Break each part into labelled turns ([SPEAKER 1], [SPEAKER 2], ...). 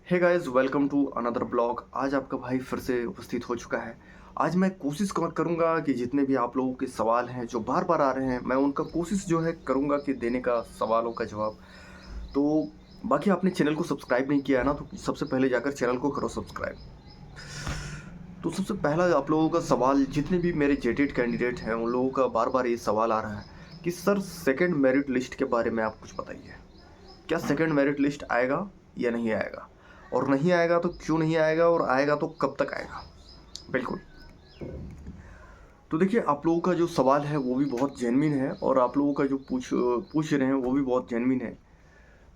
[SPEAKER 1] Hey guys, welcome to another blog. आज आपका भाई फिर से उपस्थित हो चुका है। आज मैं कोशिश करूंगा कि जितने भी आप लोगों के सवाल हैं जो बार बार आ रहे हैं, मैं उनका कोशिश जो है करूंगा कि देने का सवालों का जवाब। तो बाकी आपने चैनल को सब्सक्राइब नहीं किया है ना, तो सबसे पहले जाकर चैनल को करो सब्सक्राइब। तो सबसे पहला आप लोगों का सवाल, जितने भी मेरे जेटेड कैंडिडेट हैं उन लोगों का बार बार ये सवाल आ रहा है कि सर सेकंड मेरिट लिस्ट के बारे में आप कुछ बताइए। क्या सेकंड मेरिट लिस्ट आएगा या नहीं आएगा, और नहीं आएगा तो क्यों नहीं आएगा, और आएगा तो कब तक आएगा। बिल्कुल। तो देखिए, आप लोगों का जो सवाल है वो भी बहुत जेन्युइन है, और आप लोगों का जो पूछ रहे हैं वो भी बहुत जेन्युइन है।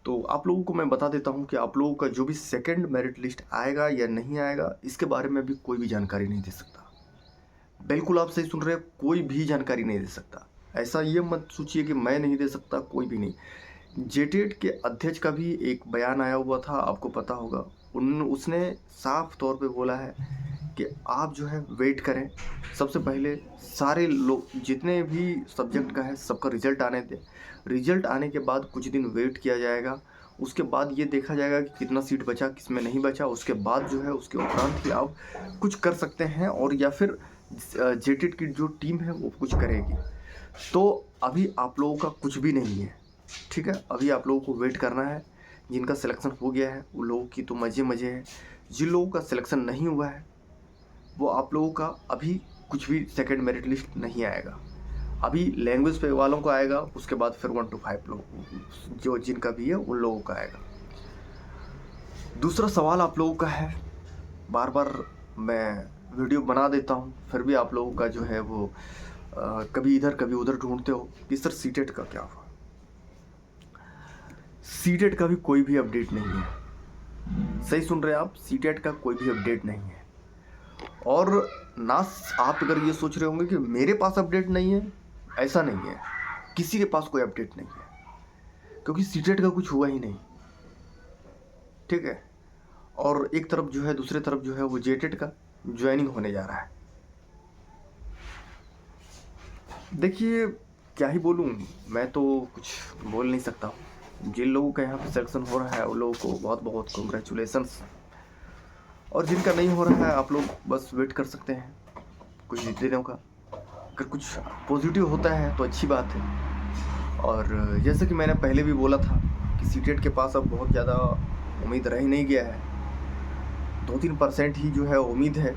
[SPEAKER 1] तो आप लोगों को मैं बता देता हूँ कि आप लोगों का जो भी सेकंड मेरिट लिस्ट आएगा या नहीं आएगा, इसके बारे में अभी कोई भी जानकारी नहीं दे सकता। बिल्कुल, आप सही सुन रहे हैं, कोई भी जानकारी नहीं दे सकता। ऐसा ये मत सोचिए कि मैं नहीं दे सकता, कोई भी नहीं। जेटेट के अध्यक्ष का भी एक बयान आया हुआ था, आपको पता होगा। उसने साफ तौर पे बोला है कि आप जो है वेट करें। सबसे पहले सारे लोग जितने भी सब्जेक्ट का है सबका रिजल्ट आने दें। रिजल्ट आने के बाद कुछ दिन वेट किया जाएगा। उसके बाद ये देखा जाएगा कि कितना सीट बचा, किस में नहीं बचा। उसके बाद जो है उसके उपरांत ही आप कुछ कर सकते हैं, और या फिर जेटेट की जो टीम है वो कुछ करेगी। तो अभी आप लोगों का कुछ भी नहीं है, ठीक है। अभी आप लोगों को वेट करना है। जिनका सिलेक्शन हो गया है उन लोगों की तो मज़े मज़े हैं। जिन लोगों का सिलेक्शन नहीं हुआ है वो आप लोगों का अभी कुछ भी सेकंड मेरिट लिस्ट नहीं आएगा। अभी लैंग्वेज पे वालों को आएगा, उसके बाद फिर 1 to 5 लोग जो जिनका भी है उन लोगों का आएगा। दूसरा सवाल आप लोगों का है, बार बार मैं वीडियो बना देता हूँ फिर भी आप लोगों का जो है वो कभी इधर कभी उधर ढूंढते हो कि सर सीटेट का क्या हुआ। सीटेट का भी कोई भी अपडेट नहीं है। सही सुन रहे हैं आप, सीटेट का कोई भी अपडेट नहीं है। और ना आप अगर ये सोच रहे होंगे कि मेरे पास अपडेट नहीं है, ऐसा नहीं है। किसी के पास कोई अपडेट नहीं है, क्योंकि सीटेट का कुछ हुआ ही नहीं, ठीक है। और एक तरफ जो है, दूसरे तरफ जो है वो जेटेट का ज्वाइनिंग होने जा रहा है। देखिए, क्या ही बोलूँ, मैं तो कुछ बोल नहीं सकता हूँ। जिन लोगों का यहाँ पे सिलेक्शन हो रहा है उन लोगों को बहुत बहुत कॉन्ग्रेचुलेसन्स, और जिनका नहीं हो रहा है आप लोग बस वेट कर सकते हैं कुछ दिनों का। अगर कुछ पॉजिटिव होता है तो अच्छी बात है। और जैसे कि मैंने पहले भी बोला था कि सीटेट के पास अब बहुत ज़्यादा उम्मीद रह नहीं गया है। 2-3% ही जो है उम्मीद है,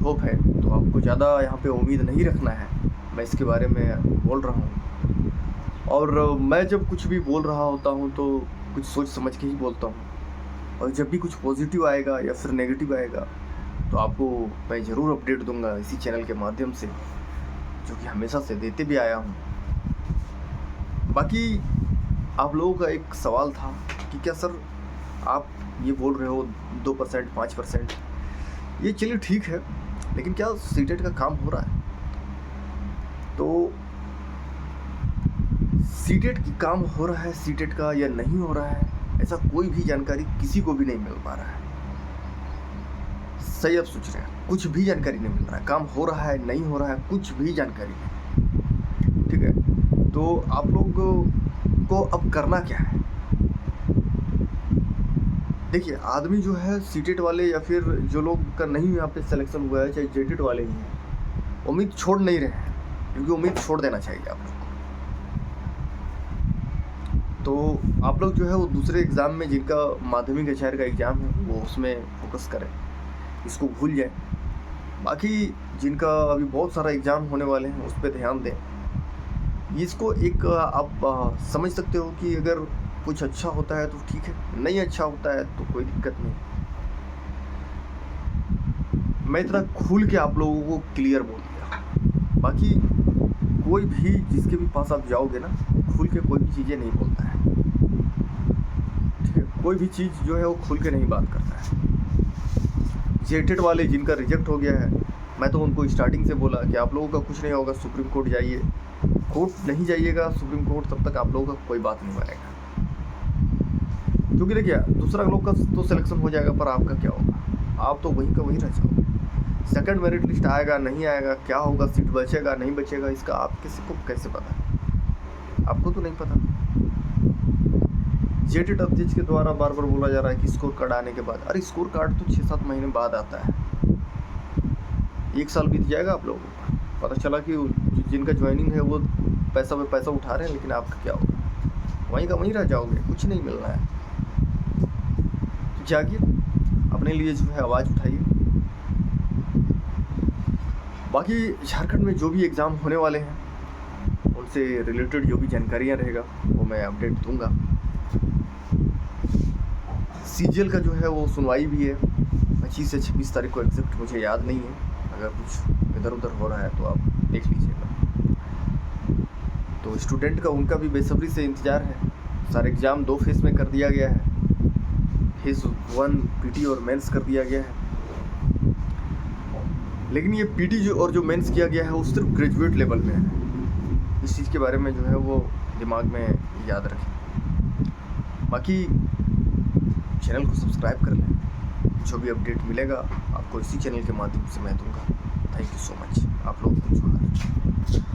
[SPEAKER 1] होप है। तो आपको ज़्यादा यहाँ पे उम्मीद नहीं रखना है, मैं इसके बारे में बोल रहा हूँ। और मैं जब कुछ भी बोल रहा होता हूँ तो कुछ सोच समझ के ही बोलता हूँ। और जब भी कुछ पॉजिटिव आएगा या फिर नेगेटिव आएगा तो आपको मैं ज़रूर अपडेट दूंगा इसी चैनल के माध्यम से, जो कि हमेशा से देते भी आया हूँ। बाकी आप लोगों का एक सवाल था कि क्या सर आप ये बोल रहे हो 2% 5%, ये चलिए ठीक है, लेकिन क्या सीटेट का काम हो रहा है? तो सीटेट की काम हो रहा है सीटेट का या नहीं हो रहा है, ऐसा कोई भी जानकारी किसी को भी नहीं मिल पा रहा है। सही आप सोच रहे हैं, कुछ भी जानकारी नहीं मिल रहा है। काम हो रहा है नहीं हो रहा है, कुछ भी जानकारी नहीं, ठीक है। तो आप लोग को अब करना क्या है? देखिए, आदमी जो है सीटेट वाले या फिर जो लोग का नहीं यहाँ पे सिलेक्शन हुआ है, चाहे जेटेट वाले ही हैं, उम्मीद छोड़ नहीं रहे हैं, क्योंकि उम्मीद छोड़ देना चाहिए आप लोग को। तो आप लोग जो है वो दूसरे एग्ज़ाम में, जिनका माध्यमिक एचआर का एग्ज़ाम है, वो उसमें फोकस करें, इसको भूल जाएं। बाकी जिनका अभी बहुत सारा एग्ज़ाम होने वाले हैं उस पर ध्यान दें। इसको एक आप समझ सकते हो कि अगर कुछ अच्छा होता है तो ठीक है, नहीं अच्छा होता है तो कोई दिक्कत नहीं। मैं इतना खुल के आप लोगों को क्लियर बोल दिया। बाकी कोई भी जिसके भी पास आप जाओगे ना, खुल के कोई भी चीज़ें नहीं बोलता है, ठीक है। कोई भी चीज़ जो है वो खुल के नहीं बात करता है। जेटेड वाले जिनका रिजेक्ट हो गया है, मैं तो उनको स्टार्टिंग से बोला कि आप लोगों का कुछ नहीं होगा, सुप्रीम कोर्ट जाइए। कोर्ट नहीं जाइएगा सुप्रीम कोर्ट, तब तक आप लोगों का कोई बात नहीं बनेगा। क्योंकि देखिए, दूसरा लोग का तो सिलेक्शन हो जाएगा, पर आपका क्या होगा? आप तो वहीं का वहीं रह जाओगे। सेकंड मेरिट लिस्ट आएगा नहीं आएगा, क्या होगा, सीट बचेगा नहीं बचेगा, इसका आप किसी को कैसे पता? आपको तो नहीं पता। जेटेड अध्यक्ष के द्वारा बार बार बोला जा रहा है कि स्कोर कार्ड आने के बाद, अरे स्कोर कार्ड तो 6-7 महीने बाद आता है। 1 साल बीत जाएगा आप लोगों को, पता चला कि जिनका ज्वाइनिंग है वो पैसा पे पैसा उठा रहे हैं, लेकिन आपका क्या होगा, वहीं का वहीं रह जाओगे, कुछ नहीं मिलना है। तो जागिए, अपने लिए जो है आवाज़ उठाइए। बाकी झारखंड में जो भी एग्ज़ाम होने वाले हैं उनसे रिलेटेड जो भी जानकारियाँ रहेगा वो मैं अपडेट दूंगा। सीजीएल का जो है वो सुनवाई भी है 25 से 26 तारीख को, एग्जैक्ट मुझे याद नहीं है। अगर कुछ इधर उधर हो रहा है तो आप देख लीजिएगा। तो स्टूडेंट का उनका भी बेसब्री से इंतज़ार है। सारे एग्ज़ाम 2 फेज़ में कर दिया गया है। फेज़ 1 पीटी और मेंस कर दिया गया है, लेकिन ये पीटी जो और जो मेंस किया गया है वो सिर्फ ग्रेजुएट लेवल में है। इस चीज़ के बारे में जो है वो दिमाग में याद रखें। बाकी चैनल को सब्सक्राइब कर लें, जो भी अपडेट मिलेगा आपको इसी चैनल के माध्यम से मैं दूंगा। Thank you so much. आप लोगों को जोहार।